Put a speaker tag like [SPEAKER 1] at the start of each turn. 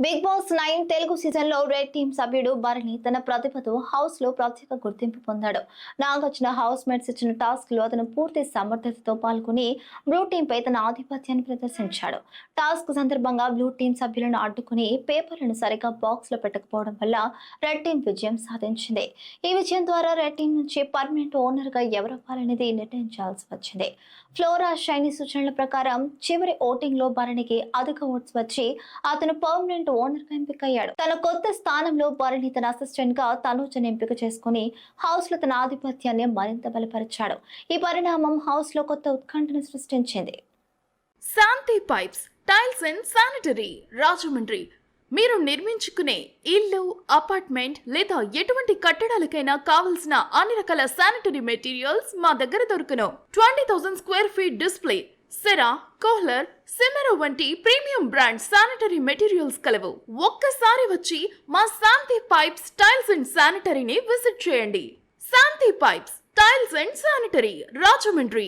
[SPEAKER 1] Big boss 9 Telugu season లో red team సభ్యుడు భరణి తన ప్రతిభతో హౌస్ లో ప్రత్యేక గుర్తింపు పొందాడు. నాగార్జున హౌస్ మేట్స్ ఇచ్చిన టాస్క్ లో అతను పూర్తి సమర్థతతో పాల్గొని బ్లూ టీం పై తన ఆధిపత్యాన్ని ప్రదర్శించాడు. టాస్క్ సందర్భంగా బ్లూ టీం సభ్యులను అడ్డుకుని పేపర్లను సరిగ్గా బాక్స్ లో పెట్టకపోవడం వల్ల రెడ్ టీం విజయం సాధించింది. ఈ విజయం ద్వారా రెడ్ టీం నుంచి పర్మనెంట్ ఓనర్ గా ఎవరవ్వాలనేది నిర్ణయించాల్సి వచ్చింది. ఫ్లోరా షైనీ సూచనల ప్రకారం చివరి ఓటింగ్ లో భరణికి అధిక ఓట్స్ వచ్చి అతను పర్మనెంట్ ఓనర్ గా ఎంపికయ్యాడు. తన కొత్త స్థానంలో భరణి తన అసిస్టెంట్ గా తనూజను ఎంపిక చేసుకుని హౌస్ లో తన ఆధిపత్యాన్ని మరింత బలపరిచాడు. ఈ పరిణామం హౌస్ లో కొత్త ఉత్కంఠను సృష్టించింది.
[SPEAKER 2] Shanti pipes tiles and sanitary Rajahmundry. మీరు నిర్మించుకునే ఇల్లు, అపార్ట్మెంట్ లేదా ఎటువంటి కట్టడాలకైనా కావలసిన అన్ని రకాల శానిటరీ మెటీరియల్స్ మా దగ్గర దొరుకును. 20,000 square feet display, Cera, Kohler, సిమెరో వంటి ప్రీమియం బ్రాండ్ శానిటరీ మెటీరియల్స్ కలవు. ఒక్కసారి వచ్చి మా శాంతి పైప్స్ టైల్స్ అండ్ శానిటరీని విజిట్ చేయండి. Shanti pipes tiles and sanitary Rajahmundry.